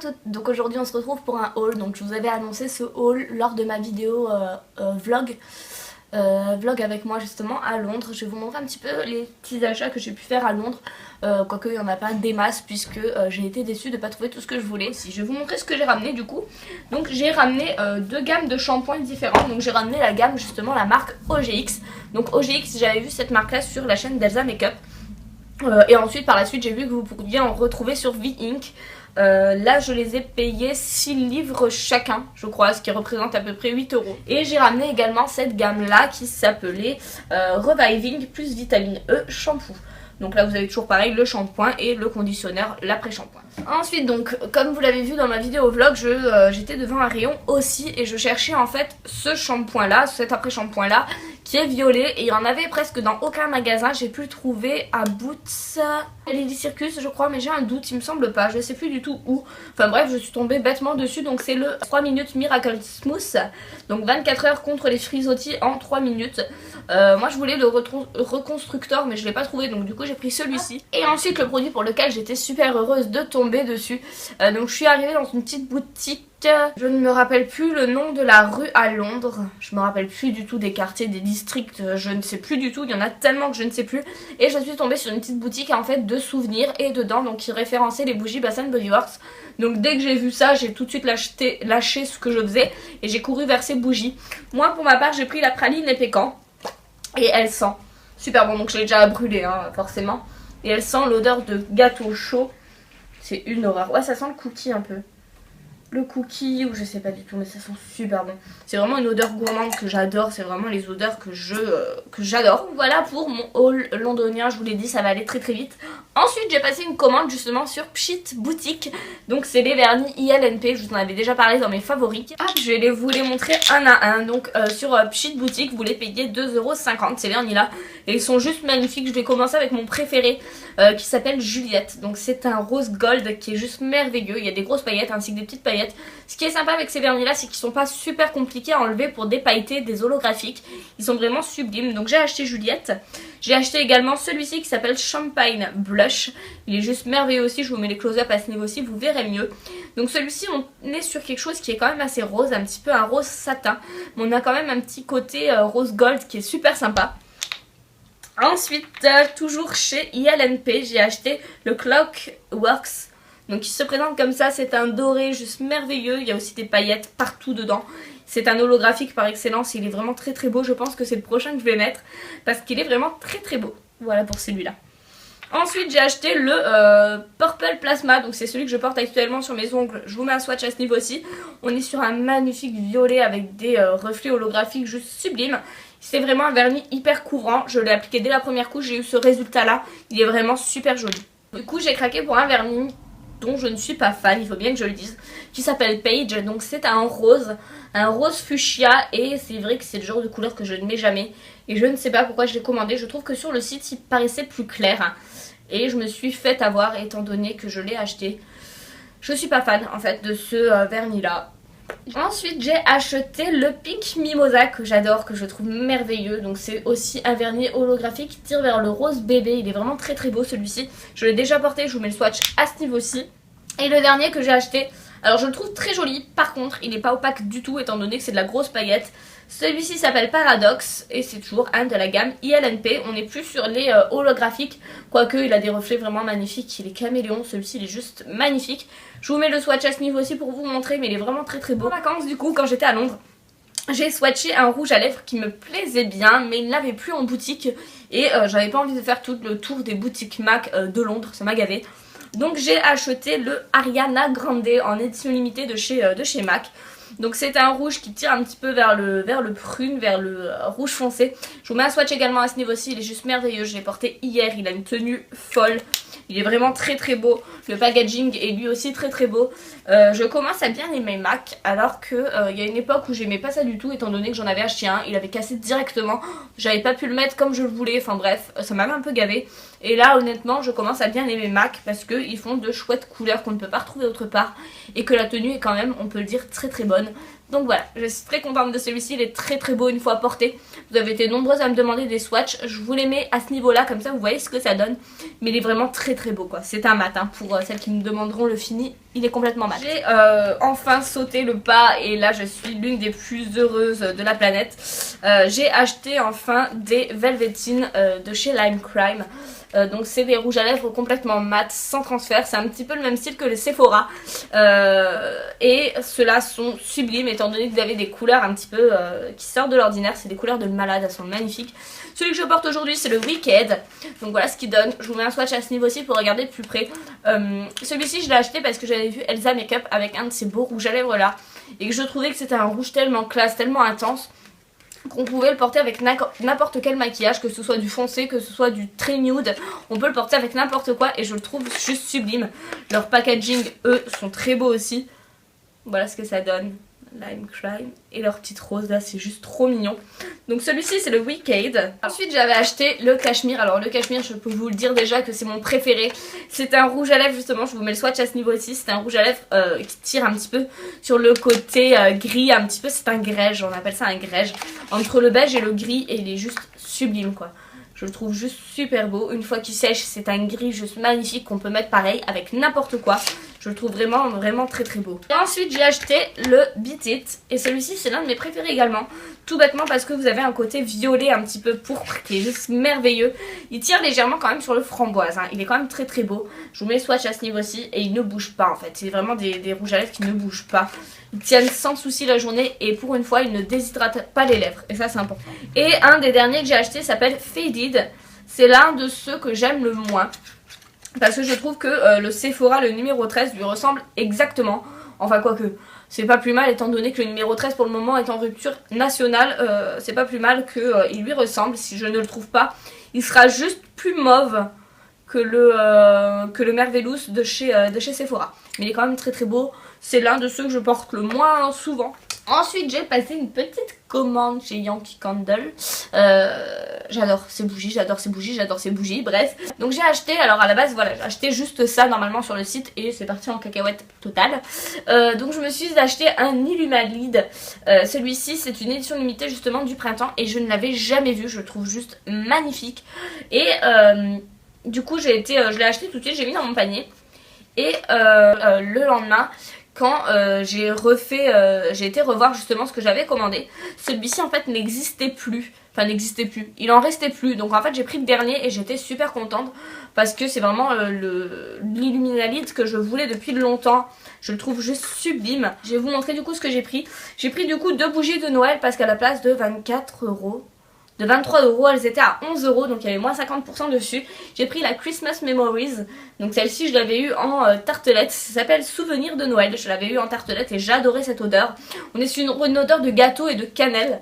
toutes, donc aujourd'hui on se retrouve pour un haul. Donc je vous avais annoncé ce haul lors de ma vidéo vlog avec moi justement à Londres. Je vais vous montrer un petit peu les petits achats que j'ai pu faire à Londres, quoique il n'y en a pas des masses puisque j'ai été déçue de ne pas trouver tout ce que je voulais. Si je vais vous montrer ce que j'ai ramené du coup. Donc j'ai ramené deux gammes de shampoings différents. Donc j'ai ramené la gamme justement la marque OGX. Donc OGX, j'avais vu cette marque là sur la chaîne d'Elsa Makeup. Et ensuite par la suite j'ai vu que vous pouviez en retrouver sur V-Ink. Là je les ai payés 6 livres chacun je crois, ce qui représente à peu près 8 €. Et j'ai ramené également cette gamme là qui s'appelait Reviving plus Vitamine E shampoo. Donc là vous avez toujours pareil le shampoing et le conditionneur, l'après-shampoing. Ensuite donc comme vous l'avez vu dans ma vidéo vlog, j'étais devant un rayon aussi et je cherchais en fait ce shampoing là, cet après-shampoing là qui est violet, et il y en avait presque dans aucun magasin. J'ai pu le trouver à Boots, Lily Circus je crois, mais j'ai un doute, il me semble pas, je sais plus du tout où. Enfin bref, je suis tombée bêtement dessus. Donc c'est le 3 minutes Miracle Smooth, donc 24 heures contre les frisottis en 3 minutes. Moi je voulais le reconstructeur mais je l'ai pas trouvé, donc du coup j'ai pris celui-ci. Et ensuite le produit pour lequel j'étais super heureuse de tomber dessus, donc je suis arrivée dans une petite boutique. Je ne me rappelle plus le nom de la rue à Londres, je me rappelle plus du tout des quartiers, des districts, je ne sais plus du tout, il y en a tellement que je ne sais plus. Et je suis tombée sur une petite boutique en fait de souvenirs, et dedans donc qui référençait les bougies Bath & Body Works. Donc dès que j'ai vu ça, j'ai tout de suite lâché ce que je faisais et j'ai couru vers ces bougies. Moi pour ma part j'ai pris la praline et pécan et elle sent super bon, donc je l'ai déjà brûlé hein, forcément. Et elle sent l'odeur de gâteau chaud, c'est une horreur. Ouais, ça sent le cookie un peu. Le cookie ou je sais pas du tout, mais ça sent super bon. C'est vraiment une odeur gourmande que j'adore, c'est vraiment les odeurs que j'adore. Voilà pour mon haul londonien, je vous l'ai dit, ça va aller très très vite. Ensuite j'ai passé une commande justement sur Pchit Boutique. Donc c'est les vernis ILNP, je vous en avais déjà parlé dans mes favoris. Ah, je vais vous les montrer un à un. Donc sur Pchit Boutique vous les payez 2,50 € ces vernis là. Et ils sont juste magnifiques. Je vais commencer avec mon préféré qui s'appelle Juliette. Donc c'est un rose gold qui est juste merveilleux. Il y a des grosses paillettes ainsi que des petites paillettes. Ce qui est sympa avec ces vernis là, c'est qu'ils sont pas super compliqués à enlever pour dépailleter des holographiques. Ils sont vraiment sublimes. Donc j'ai acheté Juliette. J'ai acheté également celui-ci qui s'appelle Champagne Blush. Il est juste merveilleux aussi. Je vous mets les close-up à ce niveau-ci, vous verrez mieux. Donc celui-ci on est sur quelque chose qui est quand même assez rose, un petit peu un rose satin. Mais on a quand même un petit côté rose gold qui est super sympa. Ensuite, toujours chez ILNP, j'ai acheté le Clockworks. Donc il se présente comme ça, c'est un doré juste merveilleux. Il y a aussi des paillettes partout dedans. C'est un holographique par excellence, il est vraiment très très beau. Je pense que c'est le prochain que je vais mettre parce qu'il est vraiment très très beau. Voilà pour celui-là. Ensuite j'ai acheté le Purple Plasma, donc c'est celui que je porte actuellement sur mes ongles. Je vous mets un swatch à ce niveau-ci. On est sur un magnifique violet avec des reflets holographiques juste sublimes. C'est vraiment un vernis hyper couvrant, je l'ai appliqué dès la première couche, j'ai eu ce résultat là, il est vraiment super joli. Du coup j'ai craqué pour un vernis dont je ne suis pas fan, il faut bien que je le dise, qui s'appelle Page. Donc c'est un rose fuchsia, et c'est vrai que c'est le genre de couleur que je ne mets jamais. Et je ne sais pas pourquoi je l'ai commandé, je trouve que sur le site il paraissait plus clair. Et je me suis fait avoir étant donné que je l'ai acheté. Je suis pas fan en fait de ce vernis là. Ensuite j'ai acheté le Pink Mimosa que j'adore, que je trouve merveilleux. Donc c'est aussi un vernis holographique qui tire vers le rose bébé. Il est vraiment très très beau celui-ci. Je l'ai déjà porté, je vous mets le swatch à ce niveau-ci. Et le dernier que j'ai acheté, alors je le trouve très joli, par contre il n'est pas opaque du tout étant donné que c'est de la grosse paillette. Celui-ci s'appelle Paradox et c'est toujours un de la gamme ILNP. On n'est plus sur les holographiques, quoique il a des reflets vraiment magnifiques. Il est caméléon, celui-ci il est juste magnifique. Je vous mets le swatch à ce niveau aussi pour vous montrer, mais il est vraiment très très beau. En vacances du coup, quand j'étais à Londres, j'ai swatché un rouge à lèvres qui me plaisait bien, mais il n'avait plus en boutique. Et j'avais pas envie de faire tout le tour des boutiques MAC de Londres, ça m'a gavé. Donc j'ai acheté le Ariana Grande en édition limitée de chez MAC. Donc c'est un rouge qui tire un petit peu vers le prune, vers le rouge foncé. Je vous mets un swatch également à ce niveau-ci, il est juste merveilleux. Je l'ai porté hier, il a une tenue folle. Il est vraiment très très beau. Le packaging est lui aussi très très beau. Je commence à bien aimer MAC, alors que il y a une époque où j'aimais pas ça du tout, étant donné que j'en avais acheté un. Il avait cassé directement. J'avais pas pu le mettre comme je le voulais. Enfin bref, ça m'avait un peu gavé. Et là honnêtement je commence à bien aimer MAC parce qu'ils font de chouettes couleurs qu'on ne peut pas retrouver autre part. Et que la tenue est quand même, on peut le dire, très très bonne. jaune. Donc voilà, je suis très contente de celui-ci, il est très très beau une fois porté. Vous avez été nombreuses à me demander des swatchs, je vous les mets à ce niveau-là, comme ça vous voyez ce que ça donne. Mais il est vraiment très très beau quoi, c'est un mat hein, pour celles qui me demanderont le fini, il est complètement mat. J'ai enfin sauté le pas et là je suis l'une des plus heureuses de la planète. J'ai acheté enfin des Velvetines de chez Lime Crime. Donc c'est des rouges à lèvres complètement mat, sans transfert, c'est un petit peu le même style que les Sephora et ceux-là sont sublimes étant donné que vous avez des couleurs un petit peu qui sortent de l'ordinaire, c'est des couleurs de malade, elles sont magnifiques. Celui que je porte aujourd'hui c'est le Wicked, donc voilà ce qu'il donne, je vous mets un swatch à ce niveau aussi pour regarder de plus près. Celui-ci je l'ai acheté parce que j'avais vu Elsa Makeup avec un de ces beaux rouges à lèvres là et que je trouvais que c'était un rouge tellement classe, tellement intense qu'on pouvait le porter avec n'importe quel maquillage, que ce soit du foncé, que ce soit du très nude, on peut le porter avec n'importe quoi et je le trouve juste sublime. Leur packaging, eux, sont très beaux aussi. Voilà ce que ça donne, Lime Crime. Et leur petite rose là, c'est juste trop mignon. Donc celui-ci c'est le Wicked. Ensuite j'avais acheté le Cachemire. Alors le Cachemire, je peux vous le dire déjà que c'est mon préféré. C'est un rouge à lèvres justement, je vous mets le swatch à ce niveau aussi. C'est un rouge à lèvres qui tire un petit peu sur le côté gris, un petit peu, c'est un grège, on appelle ça un grège. Entre le beige et le gris et il est juste sublime quoi. Je le trouve juste super beau. Une fois qu'il sèche, c'est un gris juste magnifique qu'on peut mettre pareil avec n'importe quoi. Je le trouve vraiment vraiment très très beau. Et ensuite j'ai acheté le Beat It. Et celui-ci c'est l'un de mes préférés également. Tout bêtement parce que vous avez un côté violet un petit peu pourpre qui est juste merveilleux. Il tire légèrement quand même sur le framboise hein. Il est quand même très très beau. Je vous mets le swatch à ce niveau-ci et il ne bouge pas en fait. C'est vraiment des rouges à lèvres qui ne bougent pas. Ils tiennent sans souci la journée et pour une fois ils ne déshydratent pas les lèvres. Et ça c'est important. Et un des derniers que j'ai acheté s'appelle Faded. C'est l'un de ceux que j'aime le moins. Parce que je trouve que le Sephora, le numéro 13, lui ressemble exactement. Enfin quoique, c'est pas plus mal étant donné que le numéro 13 pour le moment est en rupture nationale. C'est pas plus mal qu'il lui ressemble. Si je ne le trouve pas, il sera juste plus mauve que le Merveillous de chez Sephora. Mais il est quand même très très beau. C'est l'un de ceux que je porte le moins souvent. Ensuite j'ai passé une petite commande chez Yankee Candle. J'adore ces bougies, j'adore ces bougies, j'adore ces bougies, bref. Donc j'ai acheté, alors à la base voilà, j'ai acheté juste ça normalement sur le site et c'est parti en cacahuète totale. Donc je me suis acheté un Illumalide. Celui-ci c'est une édition limitée justement du printemps et je ne l'avais jamais vu, je le trouve juste magnifique. Et du coup je l'ai acheté tout de suite, j'ai mis dans mon panier. Et le lendemain, quand j'ai été revoir justement ce que j'avais commandé, celui-ci en fait n'existait plus. Enfin n'existait plus, il en restait plus. Donc en fait j'ai pris le dernier et j'étais super contente. Parce que c'est vraiment l'Illuminalide que je voulais depuis longtemps. Je le trouve juste sublime. Je vais vous montrer du coup ce que j'ai pris. J'ai pris du coup 2 bougies de Noël parce qu'à la place de 24 €, de 23 €, elles étaient à 11 €, donc il y avait moins 50% dessus. J'ai pris la Christmas Memories, donc celle-ci je l'avais eu en tartelette, ça s'appelle Souvenir de Noël, je l'avais eu en tartelette et j'adorais cette odeur. On est sur une odeur de gâteau et de cannelle.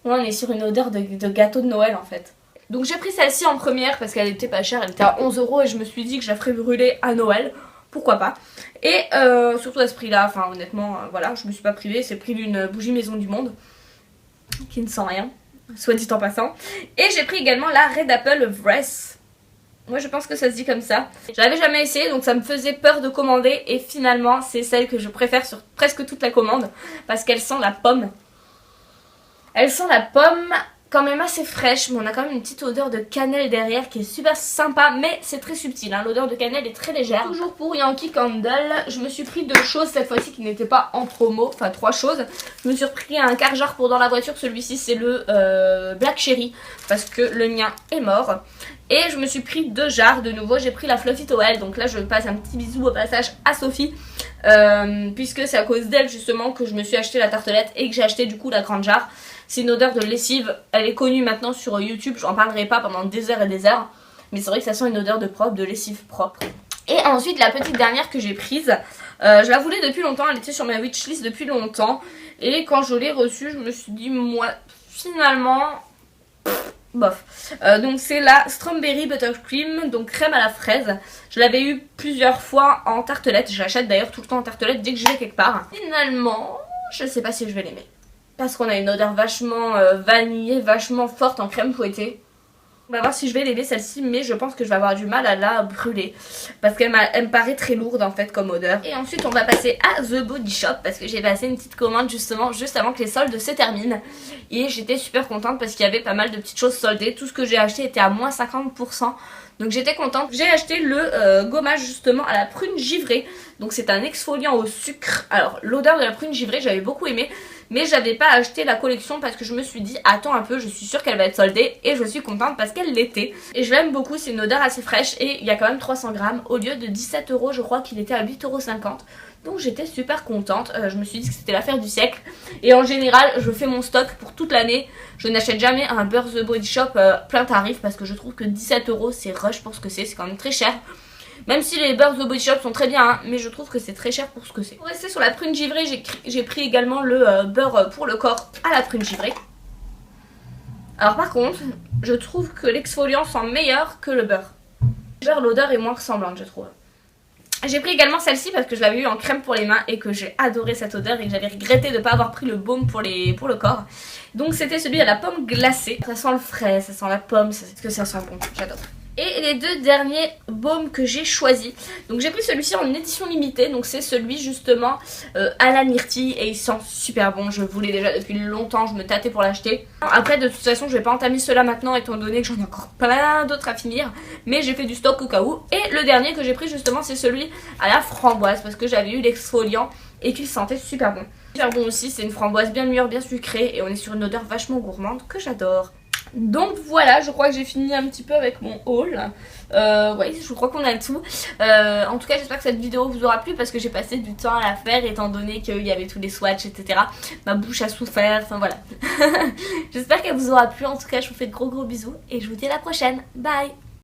Ouais, on est sur une odeur de gâteau de Noël en fait. Donc j'ai pris celle-ci en première parce qu'elle était pas chère, elle était à 11 € et je me suis dit que je la ferais brûler à Noël. Pourquoi pas. Et surtout à ce prix là, enfin honnêtement, voilà, je me suis pas privée, c'est le prix d'une bougie Maison du Monde qui ne sent rien, soit dit en passant. Et j'ai pris également la Red Apple Vress. Moi je pense que ça se dit comme ça. Je l'avais jamais essayé donc ça me faisait peur de commander. Et finalement c'est celle que je préfère sur presque toute la commande. Parce qu'elle sent la pomme. Elle sent la pomme quand même assez fraîche. Mais on a quand même une petite odeur de cannelle derrière qui est super sympa. Mais c'est très subtil hein. L'odeur de cannelle est très légère. Toujours pour Yankee Candle, je me suis pris 2 choses cette fois-ci qui n'étaient pas en promo. Enfin 3 choses. Je me suis pris un car-jar pour dans la voiture. Celui-ci c'est le Black Cherry. Parce que le mien est mort. Et je me suis pris 2 jarres de nouveau. J'ai pris la Fluffy Towel. Donc là je passe un petit bisou au passage à Sophie. Puisque c'est à cause d'elle justement que je me suis acheté la tartelette. Et que j'ai acheté du coup la grande jarre. C'est une odeur de lessive. Elle est connue maintenant sur YouTube. J'en parlerai pas pendant des heures et des heures. Mais c'est vrai que ça sent une odeur de propre, de lessive propre. Et ensuite la petite dernière que j'ai prise. Je la voulais depuis longtemps. Elle était sur ma wishlist depuis longtemps. Et quand je l'ai reçue je me suis dit moi finalement... bof. Donc c'est la Strawberry Buttercream, donc crème à la fraise. Je l'avais eu plusieurs fois en tartelette. Je l'achète d'ailleurs tout le temps en tartelette dès que je vais quelque part. Finalement, je sais pas si je vais l'aimer. Parce qu'on a une odeur vachement vanillée, vachement forte en crème fouettée. On va voir si je vais l'aimer celle-ci, mais je pense que je vais avoir du mal à la brûler parce qu'elle me paraît très lourde en fait comme odeur. Et ensuite on va passer à The Body Shop parce que j'ai passé une petite commande justement juste avant que les soldes se terminent. Et j'étais super contente parce qu'il y avait pas mal de petites choses soldées. Tout ce que j'ai acheté était à moins 50%. Donc j'étais contente. J'ai acheté le gommage justement à la prune givrée. Donc c'est un exfoliant au sucre. Alors l'odeur de la prune givrée j'avais beaucoup aimé. Mais j'avais pas acheté la collection parce que je me suis dit attends un peu, je suis sûre qu'elle va être soldée. Et je suis contente parce qu'elle l'était. Et je l'aime beaucoup, c'est une odeur assez fraîche. Et il y a quand même 300 grammes. Au lieu de 17 €, je crois qu'il était à 8,50 €. Donc j'étais super contente, je me suis dit que c'était l'affaire du siècle. Et en général je fais mon stock pour toute l'année. Je n'achète jamais un beurre The Body Shop plein tarif parce que je trouve que 17 € c'est rush pour ce que c'est quand même très cher. Même si les beurres The Body Shop sont très bien hein, mais je trouve que c'est très cher pour ce que c'est. Pour rester sur la prune givrée, j'ai pris également le beurre pour le corps à la prune givrée. Alors par contre, je trouve que l'exfoliant sent meilleur que le beurre. Le beurre, l'odeur est moins ressemblante je trouve. J'ai pris également celle-ci parce que je l'avais eu en crème pour les mains et que j'ai adoré cette odeur et que j'avais regretté de ne pas avoir pris le baume pour le corps. Donc c'était celui à la pomme glacée. Ça sent le frais, ça sent la pomme, parce que ça sent bon, j'adore. Et les deux derniers baumes que j'ai choisis. Donc j'ai pris celui-ci en édition limitée. Donc c'est celui justement à la myrtille. Et il sent super bon. Je voulais déjà depuis longtemps. Je me tâtais pour l'acheter. Après de toute façon je vais pas entamer cela maintenant étant donné que j'en ai encore plein d'autres à finir. Mais j'ai fait du stock au cas où. Et le dernier que j'ai pris justement c'est celui à la framboise. Parce que j'avais eu l'exfoliant et qu'il sentait super bon. Super bon aussi. C'est une framboise bien mûre, bien sucrée. Et on est sur une odeur vachement gourmande que j'adore. Donc voilà, je crois que j'ai fini un petit peu avec mon haul. Ouais, je crois qu'on a tout. En tout cas, j'espère que cette vidéo vous aura plu parce que j'ai passé du temps à la faire étant donné qu'il y avait tous les swatchs, etc. Ma bouche a souffert, enfin voilà. J'espère qu'elle vous aura plu. En tout cas, je vous fais de gros bisous et je vous dis à la prochaine. Bye!